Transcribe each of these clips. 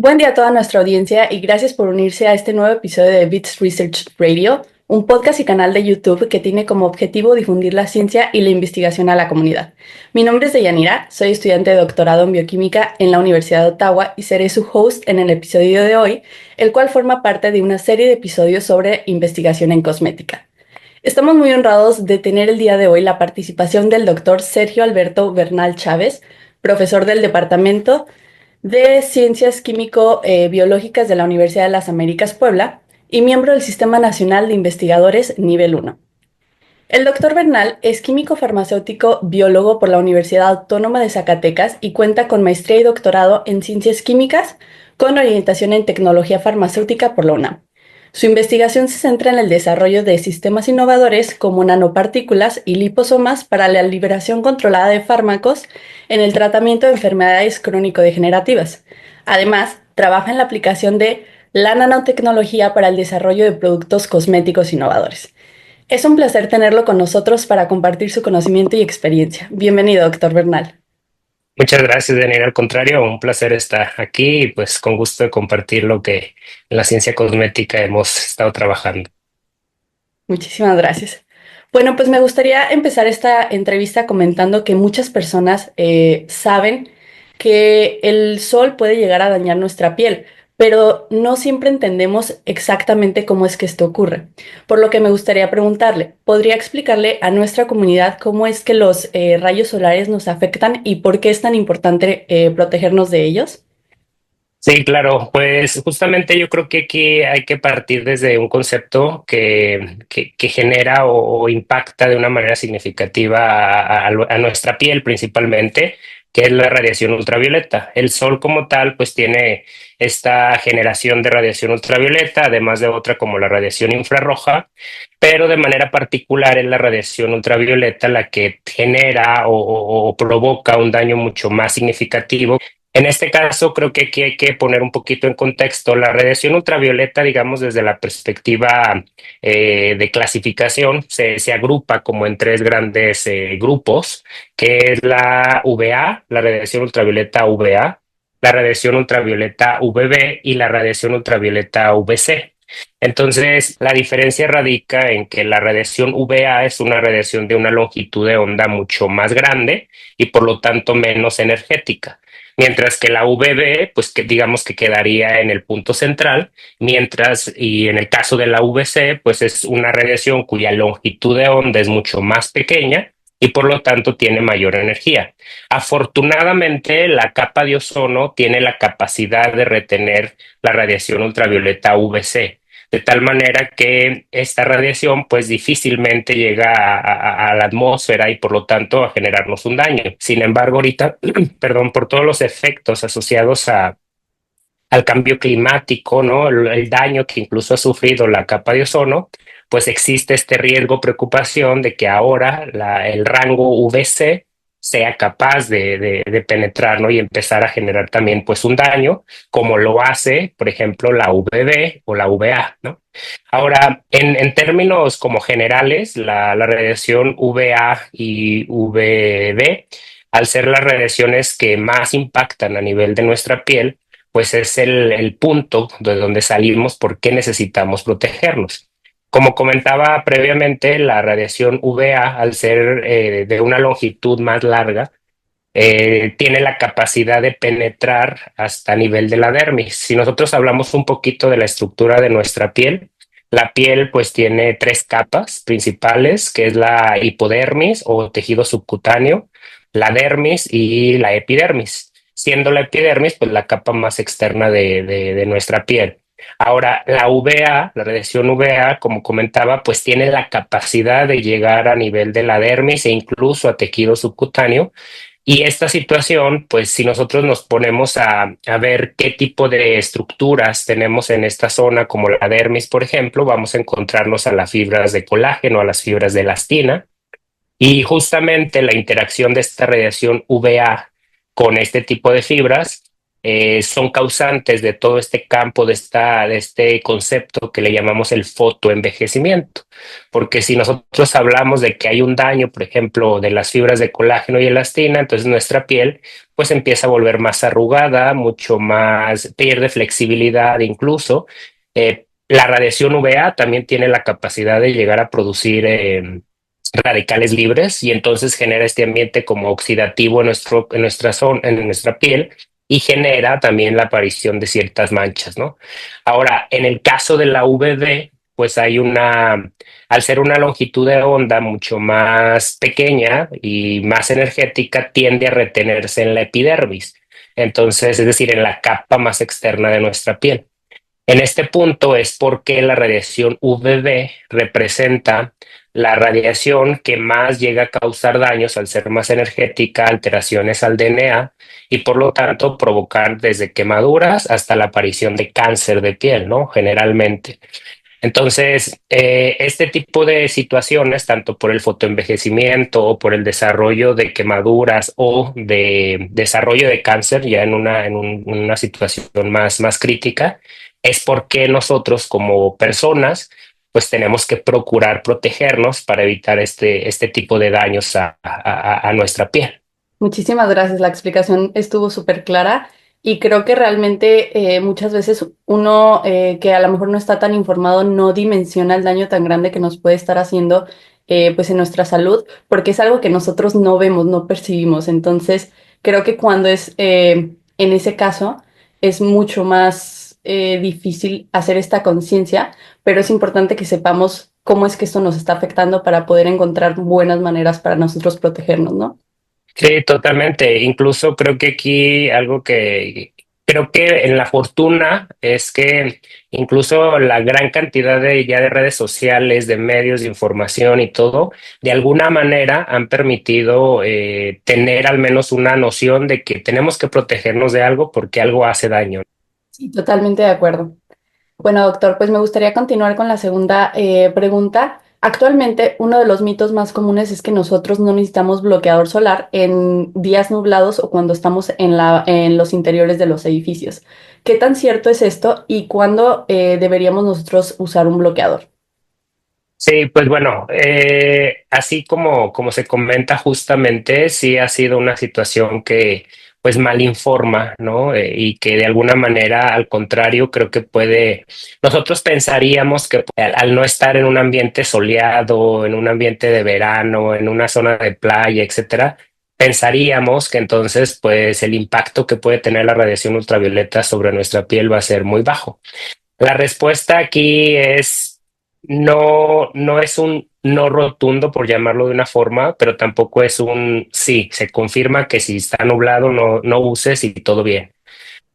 Buen día a toda nuestra audiencia y gracias por unirse a este nuevo episodio de Bits Research Radio, un podcast y canal de YouTube que tiene como objetivo difundir la ciencia y la investigación a la comunidad. Mi nombre es Deyanira, soy estudiante de doctorado en bioquímica en la Universidad de Ottawa y seré su host en el episodio de hoy, el cual forma parte de una serie de episodios sobre investigación en cosmética. Estamos muy honrados de tener el día de hoy la participación del doctor Sergio Alberto Bernal Chávez, profesor del Departamento de Ciencias Químico-Biológicas de la Universidad de las Américas Puebla y miembro del Sistema Nacional de Investigadores Nivel 1. El doctor Bernal es químico farmacéutico biólogo por la Universidad Autónoma de Zacatecas y cuenta con maestría y doctorado en ciencias químicas con orientación en tecnología farmacéutica por la UNAM. Su investigación se centra en el desarrollo de sistemas innovadores como nanopartículas y liposomas para la liberación controlada de fármacos en el tratamiento de enfermedades crónico-degenerativas. Además, trabaja en la aplicación de la nanotecnología para el desarrollo de productos cosméticos innovadores. Es un placer tenerlo con nosotros para compartir su conocimiento y experiencia. Bienvenido, doctor Bernal. Muchas gracias, Daniel. Al contrario, un placer estar aquí y pues con gusto de compartir lo que en la ciencia cosmética hemos estado trabajando. Muchísimas gracias. Bueno, pues me gustaría empezar esta entrevista comentando que muchas personas saben que el sol puede llegar a dañar nuestra piel, pero no siempre entendemos exactamente cómo es que esto ocurre. Por lo que me gustaría preguntarle, ¿podría explicarle a nuestra comunidad cómo es que los rayos solares nos afectan y por qué es tan importante protegernos de ellos? Sí, claro, pues justamente yo creo que aquí hay que partir desde un concepto que genera o impacta de una manera significativa a nuestra piel principalmente, que es la radiación ultravioleta. El sol como tal, pues tiene esta generación de radiación ultravioleta, además de otra como la radiación infrarroja, pero de manera particular es la radiación ultravioleta la que genera o provoca un daño mucho más significativo. En este caso, creo que aquí hay que poner un poquito en contexto la radiación ultravioleta, digamos, desde la perspectiva de clasificación, se agrupa como en tres grandes grupos, que es la UVA, la radiación ultravioleta UVA, la radiación ultravioleta UVB y la radiación ultravioleta UVC. Entonces, la diferencia radica en que la radiación UVA es una radiación de una longitud de onda mucho más grande y por lo tanto menos energética. Mientras que la VB, pues que digamos que quedaría en el punto central, mientras y en el caso de la VC, pues es una radiación cuya longitud de onda es mucho más pequeña y por lo tanto tiene mayor energía. Afortunadamente, la capa de ozono tiene la capacidad de retener la radiación ultravioleta UVC, de tal manera que esta radiación pues difícilmente llega a la atmósfera y por lo tanto a generarnos un daño. Sin embargo, ahorita, perdón, por todos los efectos asociados al cambio climático, ¿no? El daño que incluso ha sufrido la capa de ozono, pues existe este riesgo, preocupación de que ahora el rango UVC sea capaz de penetrar, ¿no? Y empezar a generar también pues un daño, como lo hace, por ejemplo, la UVB o la UVA, ¿no? Ahora, en términos como generales, la radiación UVA y UVB, al ser las radiaciones que más impactan a nivel de nuestra piel, pues es el punto de donde salimos, por qué necesitamos protegernos. Como comentaba previamente, la radiación UVA, al ser de una longitud más larga, tiene la capacidad de penetrar hasta nivel de la dermis. Si nosotros hablamos un poquito de la estructura de nuestra piel, la piel pues tiene tres capas principales, que es la hipodermis o tejido subcutáneo, la dermis y la epidermis, siendo la epidermis pues la capa más externa de nuestra piel. Ahora, la UVA, la radiación UVA, como comentaba, pues tiene la capacidad de llegar a nivel de la dermis e incluso a tejido subcutáneo, y esta situación, pues si nosotros nos ponemos a ver qué tipo de estructuras tenemos en esta zona, como la dermis, por ejemplo, vamos a encontrarnos a las fibras de colágeno, a las fibras de elastina, y justamente la interacción de esta radiación UVA con este tipo de fibras son causantes de todo este campo, de este concepto que le llamamos el fotoenvejecimiento. Porque si nosotros hablamos de que hay un daño, por ejemplo, de las fibras de colágeno y elastina, entonces nuestra piel pues empieza a volver más arrugada, mucho más, pierde flexibilidad incluso. La radiación UVA también tiene la capacidad de llegar a producir radicales libres y entonces genera este ambiente como oxidativo en nuestra piel y genera también la aparición de ciertas manchas, ¿no? Ahora, en el caso de la UVB, pues al ser una longitud de onda mucho más pequeña y más energética, tiende a retenerse en la epidermis. Entonces, es decir, en la capa más externa de nuestra piel. En este punto es porque la radiación UVB representa la radiación que más llega a causar daños al ser más energética, alteraciones al DNA y por lo tanto provocar desde quemaduras hasta la aparición de cáncer de piel, ¿no? Generalmente. Entonces, este tipo de situaciones, tanto por el fotoenvejecimiento o por el desarrollo de quemaduras o de desarrollo de cáncer, ya una situación más crítica, es porque nosotros como personas, pues tenemos que procurar protegernos para evitar este tipo de daños a nuestra piel. Muchísimas gracias, la explicación estuvo súper clara y creo que realmente muchas veces uno que a lo mejor no está tan informado no dimensiona el daño tan grande que nos puede estar haciendo pues en nuestra salud, porque es algo que nosotros no vemos, no percibimos. Entonces, creo que cuando es en ese caso es mucho más difícil hacer esta conciencia, pero es importante que sepamos cómo es que esto nos está afectando para poder encontrar buenas maneras para nosotros protegernos, ¿no? Sí, totalmente. Incluso creo que aquí algo que creo que en la fortuna es que incluso la gran cantidad de ya de redes sociales, de medios de información y todo, de alguna manera han permitido tener al menos una noción de que tenemos que protegernos de algo porque algo hace daño. Sí, totalmente de acuerdo. Bueno, doctor, pues me gustaría continuar con la segunda pregunta. Actualmente, uno de los mitos más comunes es que nosotros no necesitamos bloqueador solar en días nublados o cuando estamos en los interiores de los edificios. ¿Qué tan cierto es esto y cuándo deberíamos nosotros usar un bloqueador? Sí, pues bueno, así como se comenta justamente, sí ha sido una situación que pues mal informa, ¿no? Y que de alguna manera, al contrario, creo que nosotros pensaríamos que al no estar en un ambiente soleado, en un ambiente de verano, en una zona de playa, etcétera, pensaríamos que entonces pues el impacto que puede tener la radiación ultravioleta sobre nuestra piel va a ser muy bajo. La respuesta aquí es no es un no rotundo, por llamarlo de una forma, pero tampoco es un sí. Se confirma que si está nublado no uses y todo bien.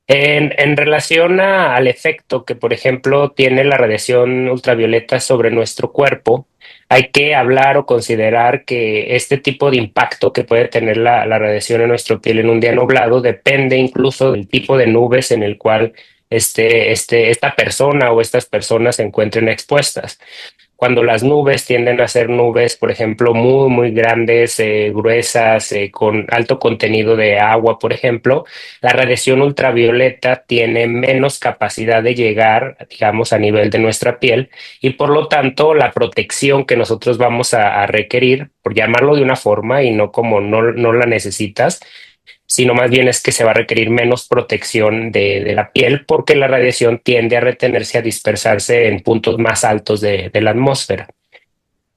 En relación al efecto que, por ejemplo, tiene la radiación ultravioleta sobre nuestro cuerpo, hay que hablar o considerar que este tipo de impacto que puede tener la radiación en nuestra piel en un día nublado depende incluso del tipo de nubes en el cual esta persona o estas personas se encuentren expuestas. Cuando las nubes tienden a ser nubes, por ejemplo, muy grandes, gruesas, con alto contenido de agua, por ejemplo, la radiación ultravioleta tiene menos capacidad de llegar, digamos, a nivel de nuestra piel y por lo tanto la protección que nosotros vamos a requerir, por llamarlo de una forma y no como no la necesitas, sino más bien es que se va a requerir menos protección de la piel porque la radiación tiende a retenerse, a dispersarse en puntos más altos de la atmósfera.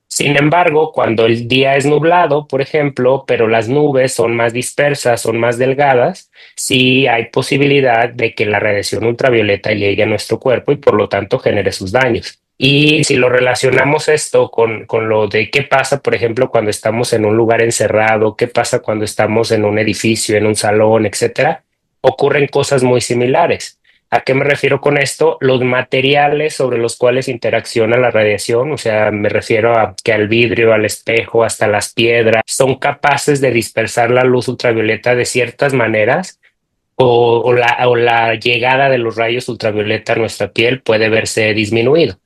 Sin embargo, cuando el día es nublado, por ejemplo, pero las nubes son más dispersas, son más delgadas, sí hay posibilidad de que la radiación ultravioleta llegue a nuestro cuerpo y por lo tanto genere sus daños. Y si lo relacionamos esto con lo de qué pasa, por ejemplo, cuando estamos en un lugar encerrado, qué pasa cuando estamos en un edificio, en un salón, etcétera, ocurren cosas muy similares. ¿A qué me refiero con esto? Los materiales sobre los cuales interacciona la radiación, o sea, me refiero a que al vidrio, al espejo, hasta las piedras, son capaces de dispersar la luz ultravioleta de ciertas maneras o la llegada de los rayos ultravioleta a nuestra piel puede verse disminuido.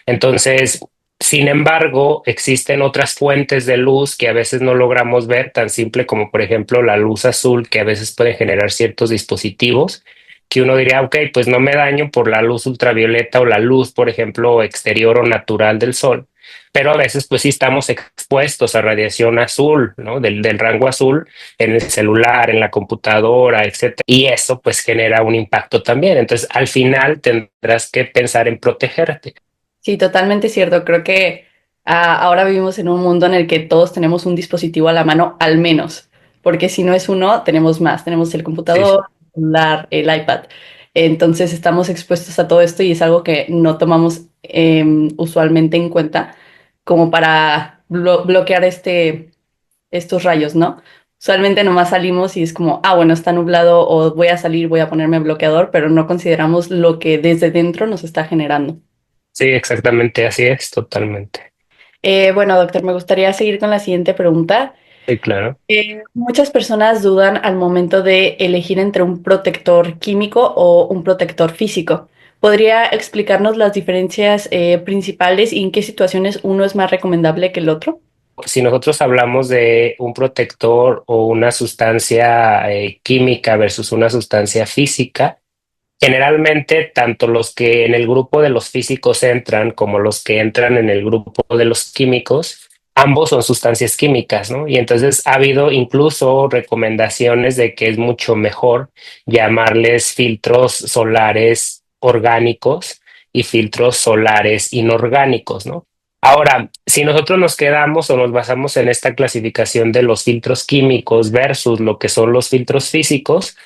Entonces, sin embargo, existen otras fuentes de luz que a veces no logramos ver, tan simple como por ejemplo la luz azul que a veces puede generar ciertos dispositivos que uno diría, ok, pues no me daño por la luz ultravioleta o la luz, por ejemplo, exterior o natural del sol, pero a veces pues sí estamos expuestos a radiación azul, ¿no? Del rango azul en el celular, en la computadora, etcétera. Y eso pues genera un impacto también. Entonces, al final tendrás que pensar en protegerte. Sí, totalmente cierto. Creo que ahora vivimos en un mundo en el que todos tenemos un dispositivo a la mano, al menos, porque si no es uno, tenemos más. Tenemos el Sí, computador, el celular, el iPad. Entonces estamos expuestos a todo esto y es algo que no tomamos usualmente en cuenta como para bloquear estos rayos, ¿no? Usualmente nomás salimos y es como, ah, bueno, está nublado o voy a salir, voy a ponerme bloqueador, pero no consideramos lo que desde dentro nos está generando. sí, exactamente, así es, totalmente. Bueno, doctor, me gustaría seguir con la siguiente pregunta. Sí, claro. Muchas personas dudan al momento de elegir entre un protector químico o un protector físico. ¿Podría explicarnos las diferencias principales y en qué situaciones uno es más recomendable que el otro? Si nosotros hablamos de un protector o una sustancia química versus una sustancia física, generalmente tanto los que en el grupo de los físicos entran como los que entran en el grupo de los químicos, ambos son sustancias químicas, ¿no? Y entonces ha habido incluso recomendaciones de que es mucho mejor llamarles filtros solares orgánicos y filtros solares inorgánicos, ¿no? Ahora, si nosotros nos quedamos o nos basamos en esta clasificación de los filtros químicos versus lo que son los filtros físicos,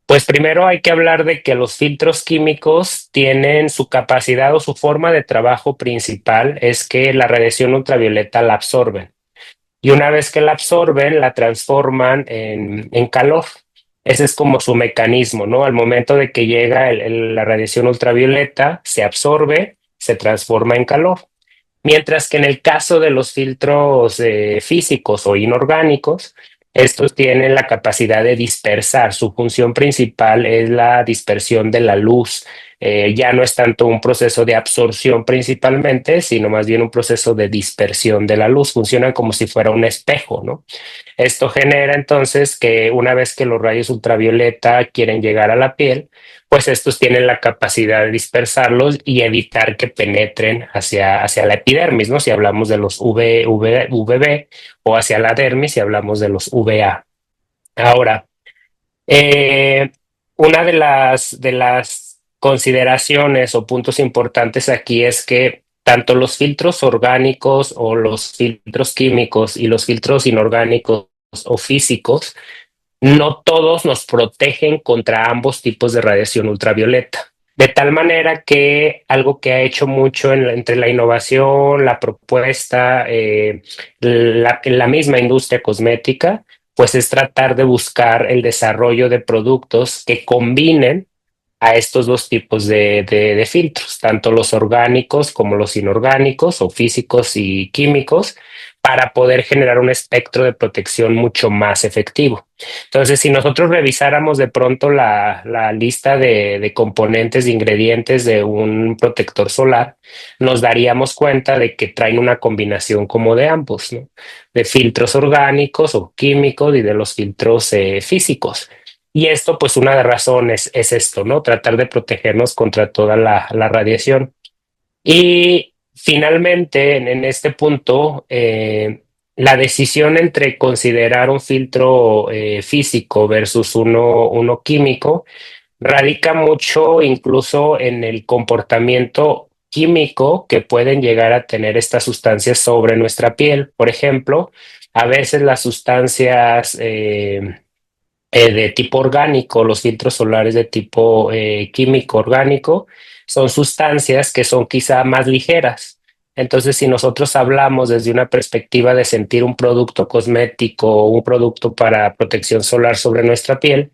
pues primero hay que hablar de que los filtros químicos tienen su capacidad o su forma de trabajo principal es que la radiación ultravioleta la absorben. Y una vez que la absorben, la transforman en calor. Ese es como su mecanismo, ¿no? Al momento de que llega la radiación ultravioleta, se absorbe, se transforma en calor. Mientras que en el caso de los filtros físicos o inorgánicos, estos tienen la capacidad de dispersar. Su función principal es la dispersión de la luz. Ya no es tanto un proceso de absorción principalmente, sino más bien un proceso de dispersión de la luz. Funcionan como si fuera un espejo, ¿no? Esto genera entonces que una vez que los rayos ultravioleta quieren llegar a la piel, pues estos tienen la capacidad de dispersarlos y evitar que penetren hacia la epidermis, ¿no? Si hablamos de los VB o hacia la dermis, si hablamos de los VA. Ahora, eh, una de las consideraciones o puntos importantes aquí es que tanto los filtros orgánicos o los filtros químicos y los filtros inorgánicos o físicos, no todos nos protegen contra ambos tipos de radiación ultravioleta. De tal manera que algo que ha hecho mucho entre la innovación, la propuesta, la misma industria cosmética, pues es tratar de buscar el desarrollo de productos que combinen a estos dos tipos de filtros, tanto los orgánicos como los inorgánicos o físicos y químicos, para poder generar un espectro de protección mucho más efectivo. Entonces, si nosotros revisáramos de pronto la lista de componentes, de ingredientes de un protector solar, nos daríamos cuenta de que traen una combinación como de ambos, ¿no? De filtros orgánicos o químicos y de los filtros físicos. Y esto, pues una de las razones es esto, ¿no? Tratar de protegernos contra toda la radiación. Y finalmente, en este punto, la decisión entre considerar un filtro físico versus uno químico radica mucho incluso en el comportamiento químico que pueden llegar a tener estas sustancias sobre nuestra piel. Por ejemplo, a veces las sustancias de tipo orgánico, los filtros solares de tipo químico orgánico, son sustancias que son quizá más ligeras. Entonces, si nosotros hablamos desde una perspectiva de sentir un producto cosmético o un producto para protección solar sobre nuestra piel,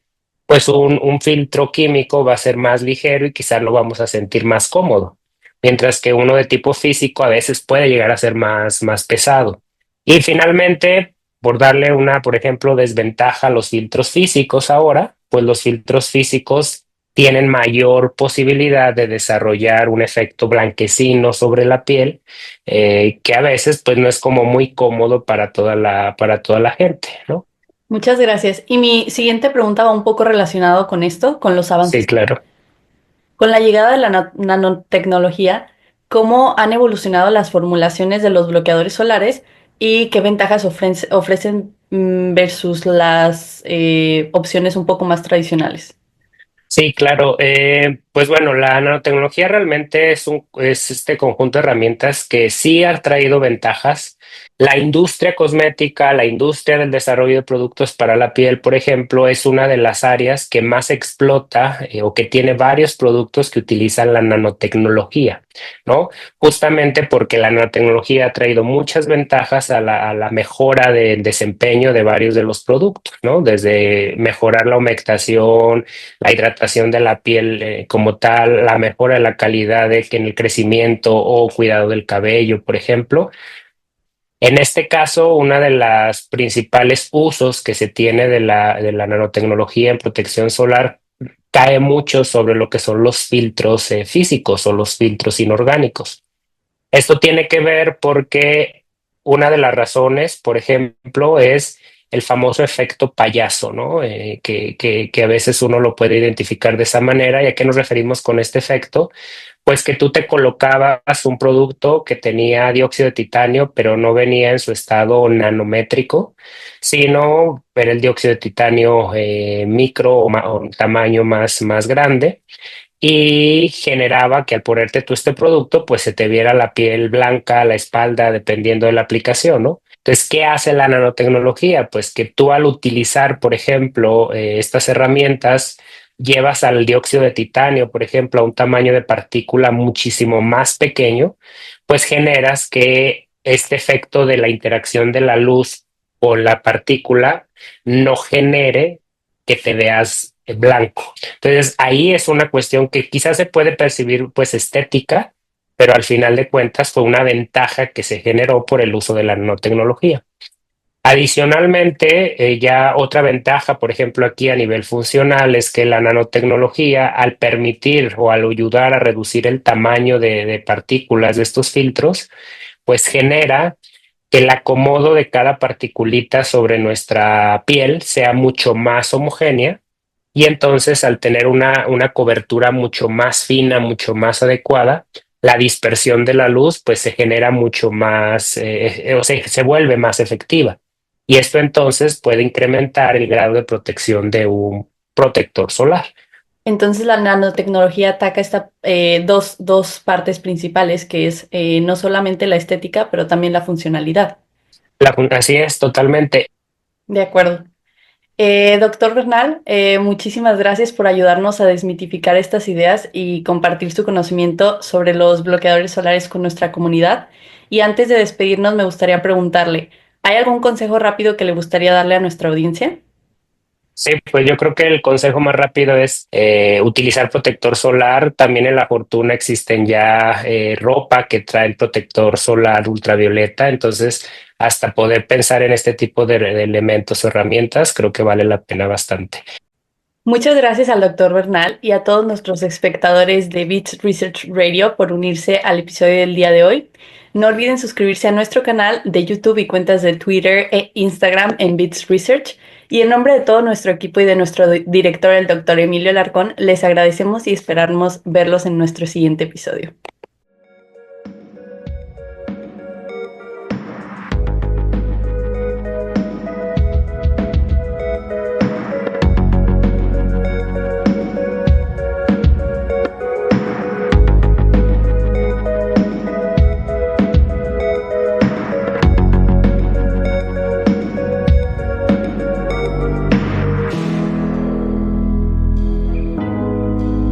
pues un filtro químico va a ser más ligero y quizá lo vamos a sentir más cómodo, mientras que uno de tipo físico a veces puede llegar a ser más pesado. Y finalmente, por darle una, por ejemplo, desventaja a los filtros físicos ahora, pues los filtros físicos tienen mayor posibilidad de desarrollar un efecto blanquecino sobre la piel, que a veces pues no es como muy cómodo para toda la gente, ¿no? Muchas gracias. Y mi siguiente pregunta va un poco relacionado con esto, con los Sí, avances. claro. Con la llegada de la nanotecnología, ¿cómo han evolucionado las formulaciones de los bloqueadores solares y qué ventajas ofrecen versus las opciones un poco más tradicionales? Sí, claro. Pues bueno, la nanotecnología realmente es este conjunto de herramientas que sí ha traído ventajas. La industria cosmética, la industria del desarrollo de productos para la piel, por ejemplo, es una de las áreas que más explota o que tiene varios productos que utilizan la nanotecnología, ¿no? Justamente porque la nanotecnología ha traído muchas ventajas a la mejora del desempeño de varios de los productos, ¿no? Desde mejorar la humectación, la hidratación de la piel como tal, la mejora de la calidad de que en el crecimiento o cuidado del cabello, por ejemplo. En este caso, una de las principales usos que se tiene de la nanotecnología en protección solar cae mucho sobre lo que son los filtros físicos o los filtros inorgánicos. Esto tiene que ver porque una de las razones, por ejemplo, es el famoso efecto payaso, ¿no? Que a veces uno lo puede identificar de esa manera. ¿Y a qué nos referimos con este efecto? Pues que tú te colocabas un producto que tenía dióxido de titanio, pero no venía en su estado nanométrico, sino era el dióxido de titanio micro o un tamaño más grande y generaba que al ponerte tú este producto, pues se te viera la piel blanca, la espalda, dependiendo de la aplicación, ¿no? Entonces, ¿qué hace la nanotecnología? Pues que tú al utilizar, por ejemplo, estas herramientas, llevas al dióxido de titanio, por ejemplo, a un tamaño de partícula muchísimo más pequeño, pues generas que este efecto de la interacción de la luz con la partícula no genere que te veas blanco. Entonces, ahí es una cuestión que quizás se puede percibir pues estética, pero al final de cuentas fue una ventaja que se generó por el uso de la nanotecnología. Adicionalmente, ya otra ventaja, por ejemplo, aquí a nivel funcional, es que la nanotecnología, al permitir o al ayudar a reducir el tamaño de partículas de estos filtros, pues genera que el acomodo de cada particulita sobre nuestra piel sea mucho más homogénea y entonces al tener una cobertura mucho más fina, mucho más adecuada, la dispersión de la luz pues se genera mucho más, o sea, se vuelve más efectiva. Y esto entonces puede incrementar el grado de protección de un protector solar. Entonces la nanotecnología ataca dos partes principales, que es no solamente la estética, pero también la funcionalidad. Así es, totalmente. De acuerdo. Doctor Bernal, muchísimas gracias por ayudarnos a desmitificar estas ideas y compartir su conocimiento sobre los bloqueadores solares con nuestra comunidad. Y antes de despedirnos, me gustaría preguntarle, ¿hay algún consejo rápido que le gustaría darle a nuestra audiencia? Sí, pues yo creo que el consejo más rápido es utilizar protector solar. También en la Fortuna existen ya ropa que trae el protector solar ultravioleta. Entonces, hasta poder pensar en este tipo de elementos o herramientas, creo que vale la pena bastante. Muchas gracias al doctor Bernal y a todos nuestros espectadores de Bits Research Radio por unirse al episodio del día de hoy. No olviden suscribirse a nuestro canal de YouTube y cuentas de Twitter e Instagram en Bits Research. Y en nombre de todo nuestro equipo y de nuestro director, el doctor Emilio Larcón, les agradecemos y esperamos verlos en nuestro siguiente episodio.